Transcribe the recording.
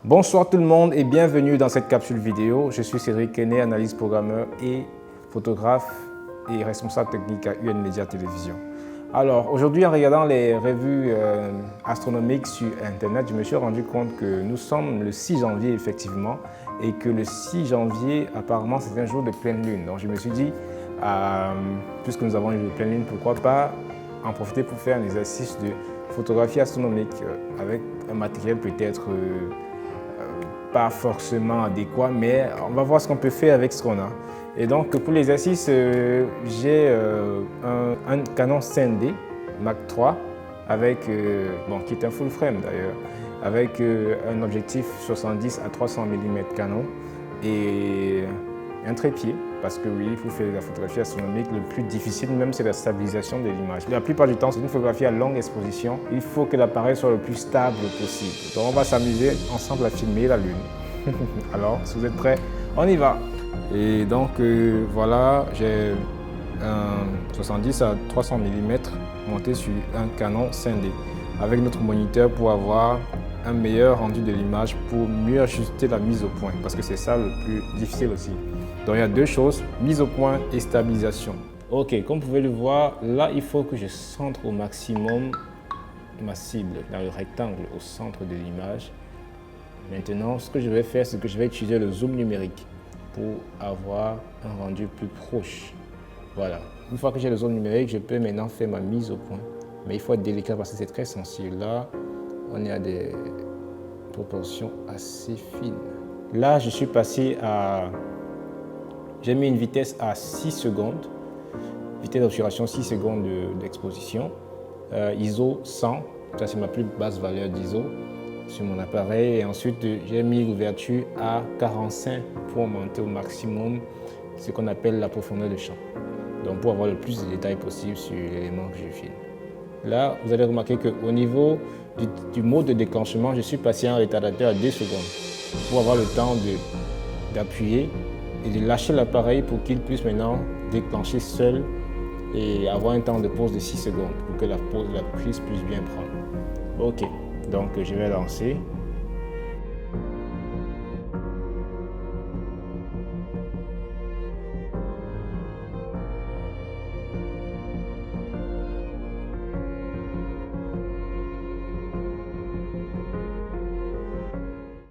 Bonsoir tout le monde et bienvenue dans cette capsule vidéo. Je suis Cédric Kenney, analyste programmeur et photographe et responsable technique à UN Media Télévision. Alors aujourd'hui, en regardant les revues astronomiques sur Internet, je me suis rendu compte que nous sommes le 6 janvier effectivement et que le 6 janvier, apparemment, c'est un jour de pleine lune. Donc je me suis dit, puisque nous avons une jour de pleine lune, pourquoi pas en profiter pour faire un exercice de photographie astronomique avec un matériel peut-être pas forcément adéquat, mais on va voir ce qu'on peut faire avec ce qu'on a. Et donc pour l'exercice, j'ai un Canon 5D Mark III avec, qui est un full frame d'ailleurs, avec un objectif 70 à 300 mm Canon et un trépied, parce que oui, il faut faire la photographie astronomique. Le plus difficile même, c'est la stabilisation de l'image. La plupart du temps, c'est une photographie à longue exposition. Il faut que l'appareil soit le plus stable possible. Donc on va s'amuser ensemble à filmer la Lune. Alors, si vous êtes prêts, on y va. Et donc voilà, j'ai un 70 à 300 mm monté sur un Canon 5D avec notre moniteur pour avoir un meilleur rendu de l'image, pour mieux ajuster la mise au point, parce que c'est ça le plus difficile aussi. Donc il y a deux choses, mise au point et stabilisation. Ok, comme vous pouvez le voir, là il faut que je centre au maximum ma cible dans le rectangle au centre de l'image. Maintenant, ce que je vais faire, c'est que je vais utiliser le zoom numérique pour avoir un rendu plus proche. Voilà. Une fois que j'ai le zoom numérique, je peux maintenant faire ma mise au point. Mais il faut être délicat parce que c'est très sensible. Là, on est à des proportions assez fines. Là, je suis passé à... J'ai mis une vitesse à 6 secondes. Vitesse d'obturation 6 secondes d'exposition. ISO 100, ça c'est ma plus basse valeur d'ISO sur mon appareil. Et ensuite, j'ai mis l'ouverture à 45 pour augmenter au maximum ce qu'on appelle la profondeur de champ. Donc pour avoir le plus de détails possible sur l'élément que je filme. Là, vous allez remarquer qu'au niveau du mode de déclenchement, je suis passé en retardateur à 2 secondes pour avoir le temps d'appuyer et de lâcher l'appareil pour qu'il puisse maintenant déclencher seul et avoir un temps de pause de 6 secondes pour que la prise puisse bien prendre. Ok, donc je vais lancer.